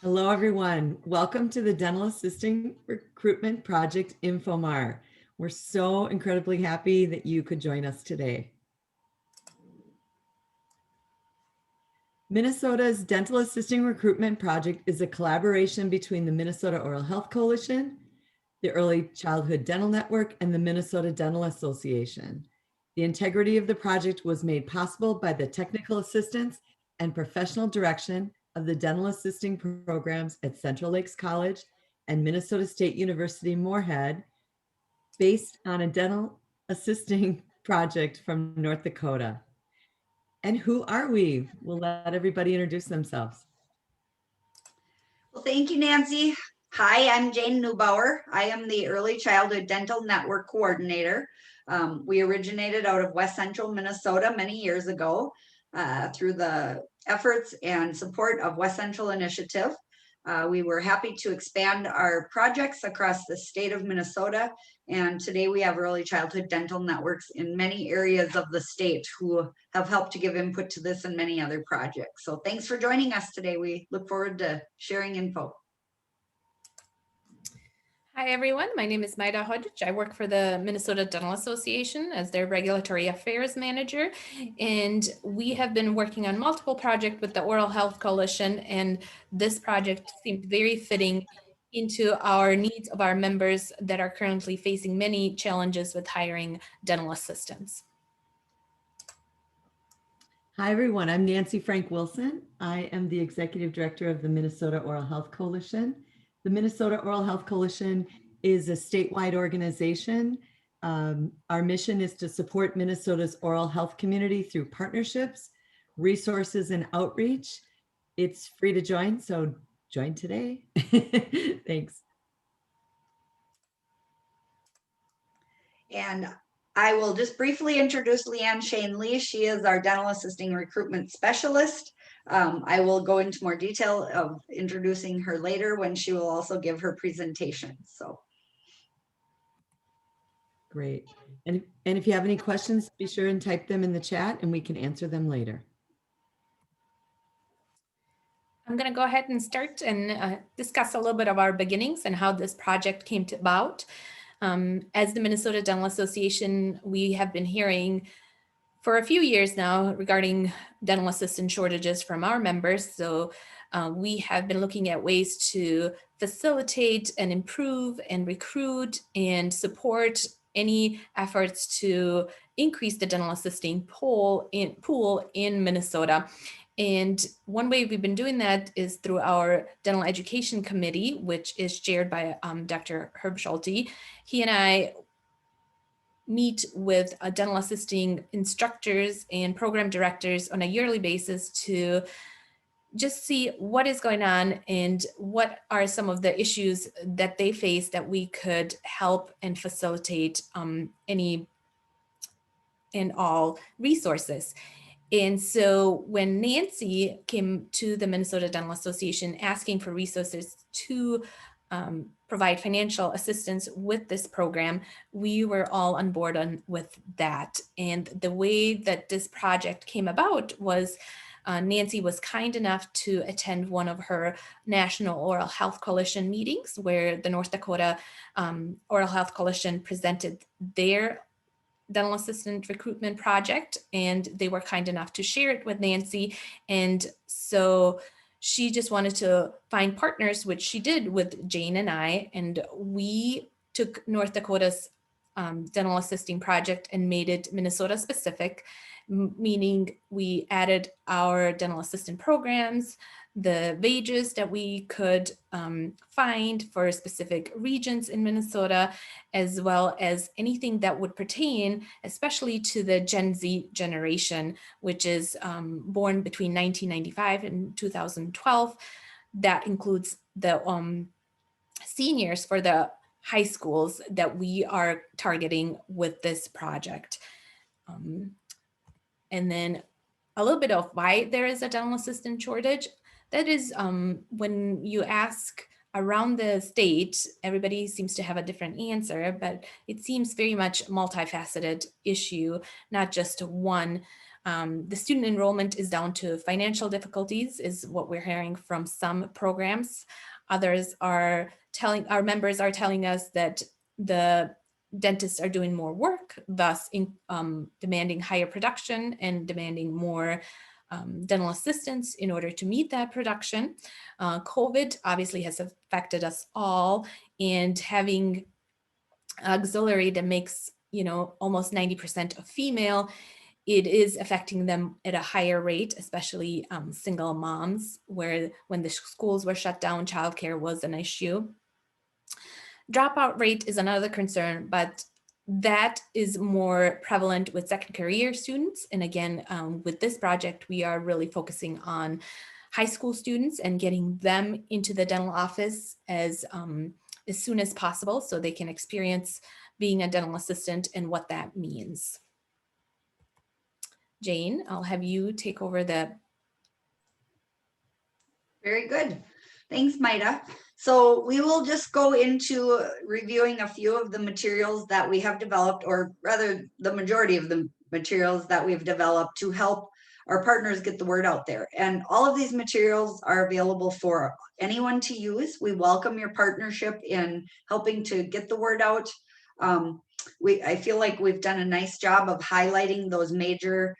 Hello, everyone. Welcome to the Dental Assisting Recruitment Project Infomar. We're so incredibly happy that you could join us today. Minnesota's Dental Assisting Recruitment Project is a collaboration between the Minnesota Oral Health Coalition, the Early Childhood Dental Network, and the Minnesota Dental Association. The integrity of the project was made possible by the technical assistance and professional direction of the dental assisting programs at Central Lakes College and Minnesota State University Moorhead, based on a dental assisting project from North Dakota. And who are we? We'll let everybody introduce themselves. Well, thank you, Nancy. Hi, I'm Jane Neubauer. I am the Early Childhood Dental Network Coordinator. We originated out of West Central Minnesota many years ago through the efforts and support of West Central Initiative. We were happy to expand our projects across the state of Minnesota, and today we have early childhood dental networks in many areas of the state who have helped to give input to this and many other projects. So thanks for joining us today. We look forward to sharing info. Hi, everyone. My name is Maida Hodge. I work for the Minnesota Dental Association as their Regulatory Affairs Manager. And we have been working on multiple projects with the Oral Health Coalition. And this project seemed very fitting into our needs of our members that are currently facing many challenges with hiring dental assistants. Hi, everyone. I'm Nancy Frank Wilson. I am the Executive Director of the Minnesota Oral Health Coalition. The Minnesota Oral Health Coalition is a statewide organization. Our mission is to support Minnesota's oral health community through partnerships, resources, and outreach. It's free to join, so join today. Thanks. And I will just briefly introduce Leanne Shane Lee. She is our dental assisting recruitment specialist. I will go into more detail of introducing her later when she will also give her presentation. So great. And if you have any questions, be sure and type them in the chat and we can answer them later. I'm going to go ahead and start and discuss a little bit of our beginnings and how this project came about. As the Minnesota Dental Association, we have been hearing for a few years now regarding dental assistant shortages from our members. So we have been looking at ways to facilitate and improve and recruit and support any efforts to increase the dental assisting pool in Minnesota. And one way we've been doing that is through our dental education committee, which is chaired by Dr. Herb Schulte. He and I meet with dental assisting instructors and program directors on a yearly basis to just see what is going on and what are some of the issues that they face that we could help and facilitate any and all resources. And so when Nancy came to the Minnesota Dental Association asking for resources to provide financial assistance with this program, we were all on board with that. And the way that this project came about was Nancy was kind enough to attend one of her National Oral Health Coalition meetings where the North Dakota Oral Health Coalition presented their dental assistant recruitment project, and they were kind enough to share it with Nancy. And so she just wanted to find partners, which she did with Jane and I, and we took North Dakota's dental assisting project and made it Minnesota specific, meaning we added our dental assistant programs, the wages that we could find for specific regions in Minnesota, as well as anything that would pertain, especially to the Gen Z generation, which is born between 1995 and 2012. That includes the seniors for the high schools that we are targeting with this project. And then a little bit of why there is a dental assistant shortage. That is when you ask around the state, everybody seems to have a different answer, but it seems very much multifaceted issue, not just one. The student enrollment is down to financial difficulties, is what we're hearing from some programs. Others are our members are telling us that the dentists are doing more work, thus demanding higher production and demanding more dental assistants in order to meet that production. COVID obviously has affected us all, and having auxiliary that makes, almost 90% of female, it is affecting them at a higher rate, especially single moms, where when the schools were shut down, childcare was an issue. Dropout rate is another concern, but that is more prevalent with second career students. And again, with this project, we are really focusing on high school students and getting them into the dental office as soon as possible so they can experience being a dental assistant and what that means. Jane, I'll have you take over the. Very good. Thanks, Maida. So we will just go into reviewing a few of the materials that we have developed, or rather the majority of the materials that we've developed to help our partners get the word out there. And all of these materials are available for anyone to use. We welcome your partnership in helping to get the word out. I feel like we've done a nice job of highlighting those major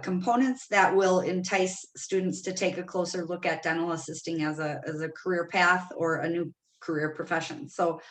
components that will entice students to take a closer look at dental assisting as a career path or a new career profession. So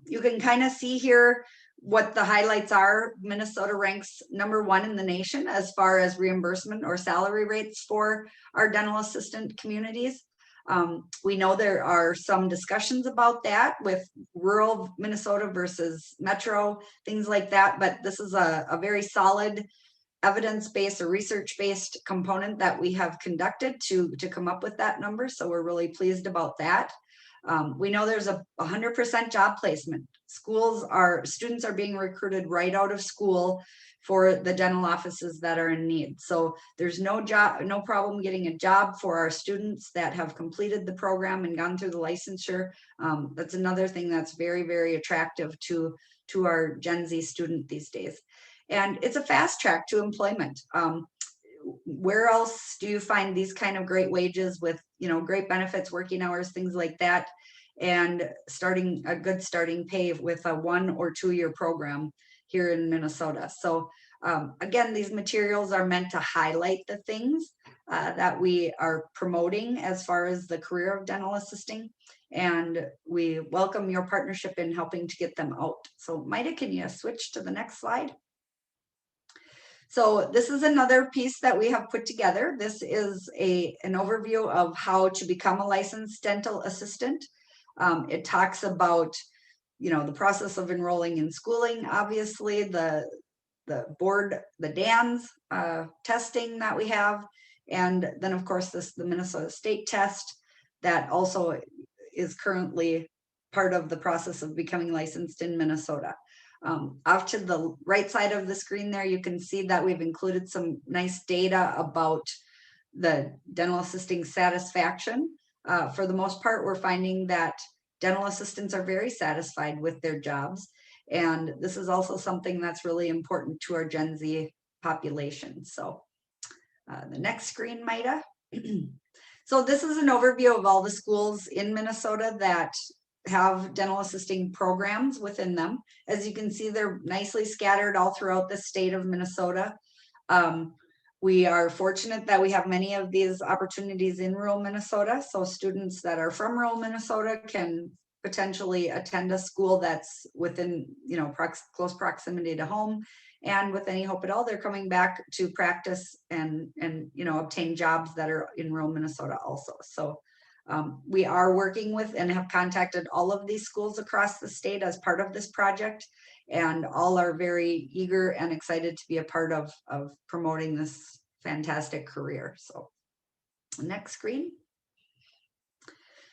you can kind of see here what the highlights are. Minnesota ranks #1 in the nation as far as reimbursement or salary rates for our dental assistant communities. We know there are some discussions about that with rural Minnesota versus metro, things like that, but this is a very solid evidence-based or research-based component that we have conducted to come up with that number. So we're really pleased about that. We know there's a 100% job placement. Students are being recruited right out of school for the dental offices that are in need. So there's no problem getting a job for our students that have completed the program and gone through the licensure. That's another thing that's very, very attractive to our Gen Z student these days. And it's a fast track to employment. Where else do you find these kind of great wages with, great benefits, working hours, things like that, and a good starting pay with a 1 or 2 year program here in Minnesota? So again, these materials are meant to highlight the things that we are promoting as far as the career of dental assisting, and we welcome your partnership in helping to get them out. So Maida, can you switch to the next slide? So this is another piece that we have put together. This is an overview of how to become a licensed dental assistant. It talks about, the process of enrolling in schooling, obviously, the board, the DANS testing that we have, and then of course the Minnesota State test that also is currently part of the process of becoming licensed in Minnesota. Off to the right side of the screen there, you can see that we've included some nice data about the dental assisting satisfaction. For the most part, we're finding that dental assistants are very satisfied with their jobs. And this is also something that's really important to our Gen Z population. So the next screen, Maida. So this is an overview of all the schools in Minnesota that have dental assisting programs within them. As you can see, they're nicely scattered all throughout the state of Minnesota. We are fortunate that we have many of these opportunities in rural Minnesota. So students that are from rural Minnesota can potentially attend a school that's within, close proximity to home. And with any hope at all, they're coming back to practice and obtain jobs that are in rural Minnesota also. So we are working with and have contacted all of these schools across the state as part of this project, and all are very eager and excited to be a part of promoting this fantastic career. So next screen.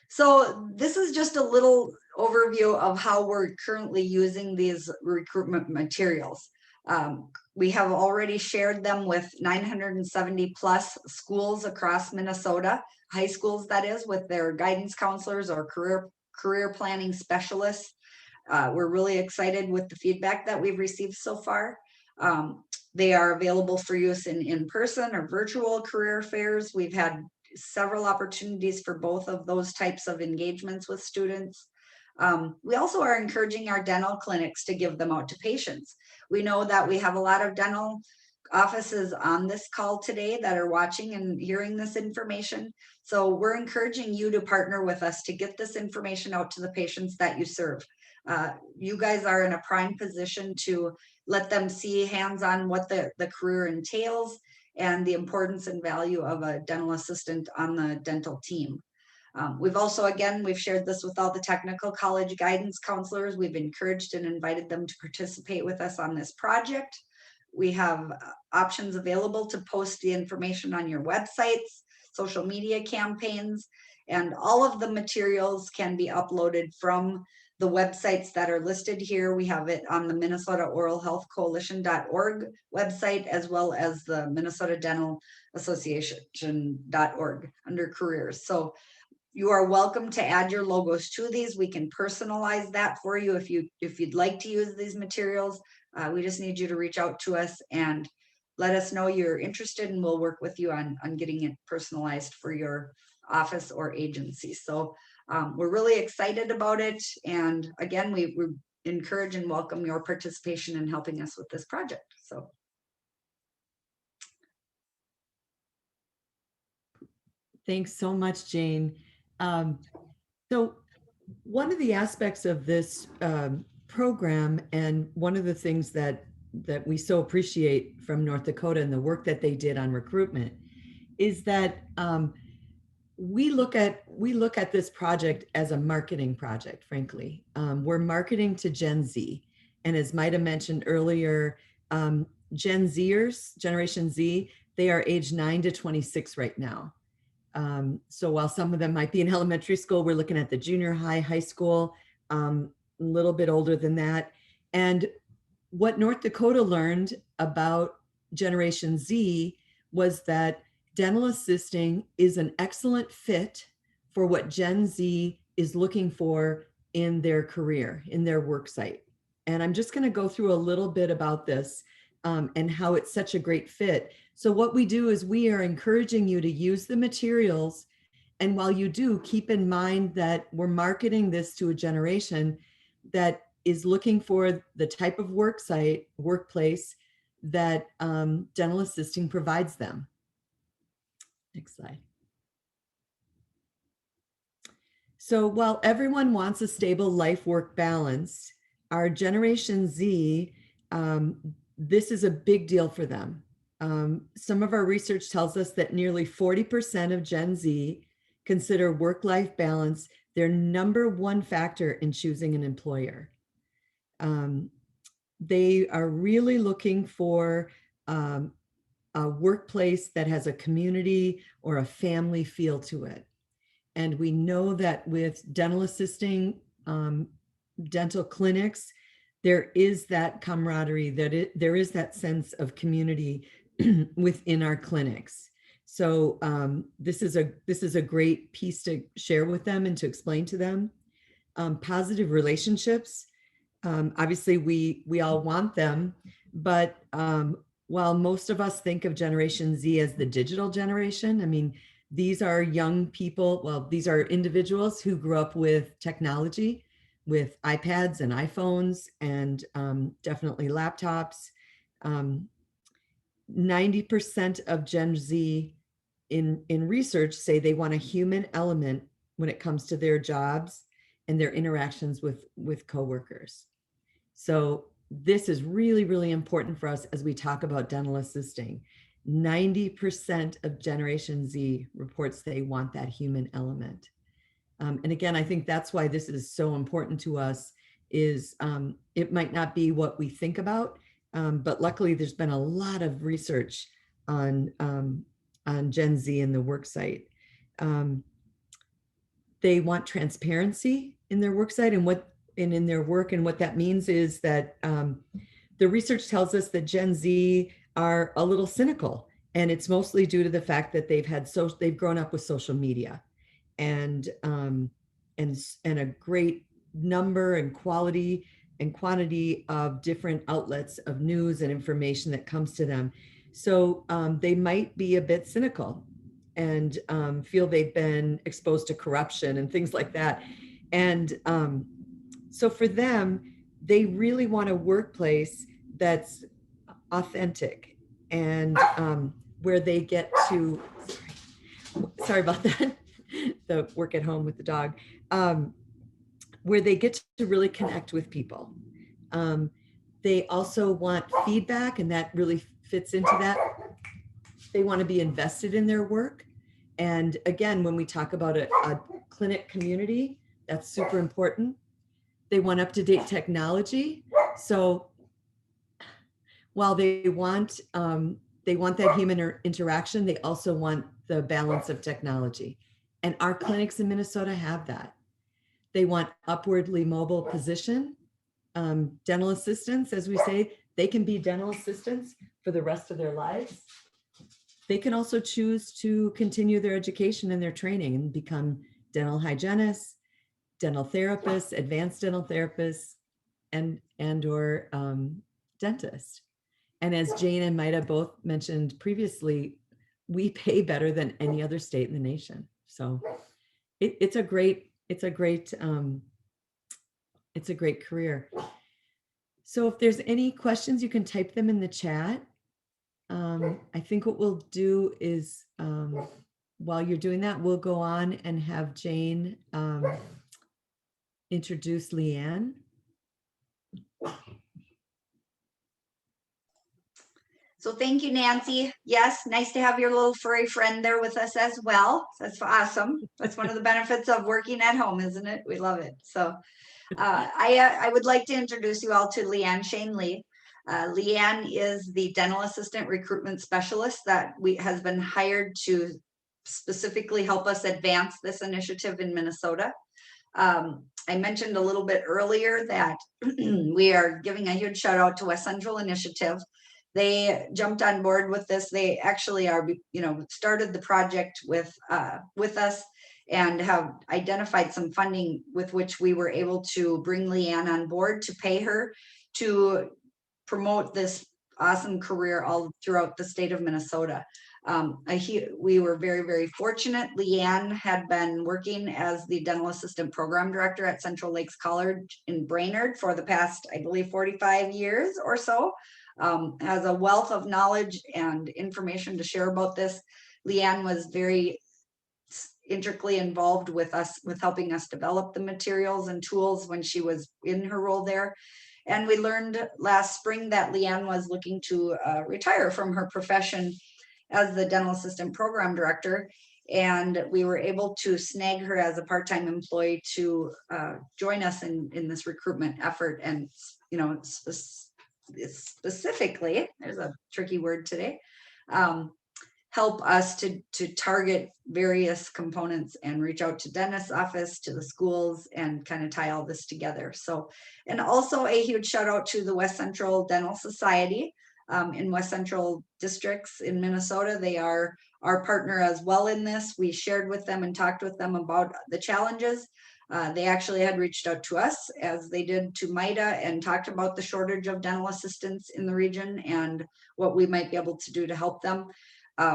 So this is just a little overview of how we're currently using these recruitment materials. We have already shared them with 970 plus schools across Minnesota, high schools that is, with their guidance counselors or career planning specialists. We're really excited with the feedback that we've received so far. They are available for use in person or virtual career fairs. We've had several opportunities for both of those types of engagements with students. We also are encouraging our dental clinics to give them out to patients. We know that we have a lot of dental offices on this call today that are watching and hearing this information. So we're encouraging you to partner with us to get this information out to the patients that you serve. You guys are in a prime position to let them see hands-on what the career entails and the importance and value of a dental assistant on the dental team. We've also, again, we've shared this with all the technical college guidance counselors. We've encouraged and invited them to participate with us on this project. We have options available to post the information on your websites, social media campaigns, and all of the materials can be uploaded from the websites that are listed here. We have it on the Minnesota Oral Health Coalition.org website, as well as the Minnesota Dental Association.org under careers. So you are welcome to add your logos to these. We can personalize that for you if you'd like to use these materials. We just need you to reach out to us and let us know you're interested, and we'll work with you on getting it personalized for your office or agency. So we're really excited about it. And again, we encourage and welcome your participation in helping us with this project. So. Thanks so much, Jane. So one of the aspects of this program, and one of the things that we so appreciate from North Dakota and the work that they did on recruitment, is that we look at this project as a marketing project. Frankly, we're marketing to Gen Z, and as Maida mentioned earlier, Gen Zers, Generation Z, they are age 9 to 26 right now. So while some of them might be in elementary school, we're looking at the junior high, high school, a little bit older than that. And what North Dakota learned about Generation Z was that dental assisting is an excellent fit for what Gen Z is looking for in their career, in their work site. And I'm just going to go through a little bit about this and how it's such a great fit. So what we do is we are encouraging you to use the materials. And while you do, keep in mind that we're marketing this to a generation that is looking for the type of workplace that dental assisting provides them. Next slide. So while everyone wants a stable life-work balance, our Generation Z, this is a big deal for them. Some of our research tells us that nearly 40% of Gen Z consider work-life balance their number one factor in choosing an employer. They are really looking for a workplace that has a community or a family feel to it. And we know that with dental assisting, dental clinics, there is that camaraderie, there is that sense of community within our clinics. So this is a great piece to share with them and to explain to them. Positive relationships. Obviously, we all want them, but while most of us think of Generation Z as the digital generation, I mean, these are young people. Well, these are individuals who grew up with technology, with iPads and iPhones, and definitely laptops. 90% of Gen Z in research say they want a human element when it comes to their jobs and their interactions with coworkers. So this is really, really important for us as we talk about dental assisting. 90% of Generation Z reports they want that human element. And again, I think that's why this is so important to us, is it might not be what we think about, but luckily there's been a lot of research on Gen Z in the work site. They want transparency in their work site and in their work, and what that means is that the research tells us that Gen Z are a little cynical, and it's mostly due to the fact that they've grown up with social media, and a great number and quality and quantity of different outlets of news and information that comes to them. So they might be a bit cynical and feel they've been exposed to corruption and things like that. And so for them, they really want a workplace that's authentic and where they get to, sorry about that, the work at home with the dog, where they get to really connect with people. They also want feedback, and that really fits into that. They want to be invested in their work. And again, when we talk about a clinic community, that's super important. They want up-to-date technology. So while they want that human interaction, they also want the balance of technology. And our clinics in Minnesota have that. They want upwardly mobile position. Dental assistants, as we say, they can be dental assistants for the rest of their lives. They can also choose to continue their education and their training and become dental hygienists, dental therapists, advanced dental therapists, and or dentists. And as Jane and Maida both mentioned previously, we pay better than any other state in the nation. So it's a great career. So if there's any questions, you can type them in the chat. I think what we'll do is, while you're doing that, we'll go on and have Jane introduce Leanne. So thank you, Nancy. Yes, nice to have your little furry friend there with us as well. That's awesome. That's one of the benefits of working at home, isn't it? We love it. So I would like to introduce you all to Leanne Shane Lee. Leanne is the dental assistant recruitment specialist that has been hired to specifically help us advance this initiative in Minnesota. I mentioned a little bit earlier that we are giving a huge shout out to West Central Initiative. They jumped on board with this. They actually are, started the project with us and have identified some funding with which we were able to bring Leanne on board to pay her to promote this awesome career all throughout the state of Minnesota. We were very, very fortunate. Leanne had been working as the dental assistant program director at Central Lakes College in Brainerd for the past, I believe, 45 years or so. Has a wealth of knowledge and information to share about this. Leanne was very intricately involved with us, with helping us develop the materials and tools when she was in her role there. And we learned last spring that Leanne was looking to retire from her profession as the dental assistant program director. And we were able to snag her as a part-time employee to join us in this recruitment effort. And, specifically, there's a tricky word today, help us to target various components and reach out to dentist's office, to the schools, and kind of tie all this together. So, and also a huge shout out to the West Central Dental Society in West Central districts in Minnesota. They are our partner as well in this. We shared with them and talked with them about the challenges. They actually had reached out to us, as they did to Maida, and talked about the shortage of dental assistants in the region and what we might be able to do to help them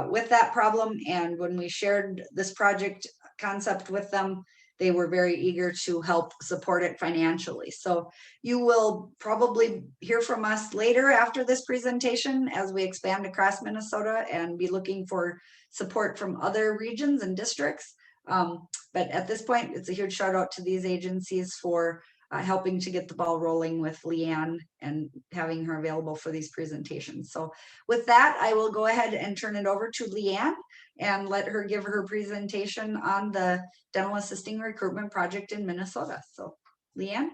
with that problem. And when we shared this project concept with them, they were very eager to help support it financially. So you will probably hear from us later after this presentation as we expand across Minnesota and be looking for support from other regions and districts. But at this point, it's a huge shout out to these agencies for helping to get the ball rolling with Leanne and having her available for these presentations. So with that, I will go ahead and turn it over to Leanne and let her give her presentation on the dental assisting recruitment project in Minnesota. So Leanne.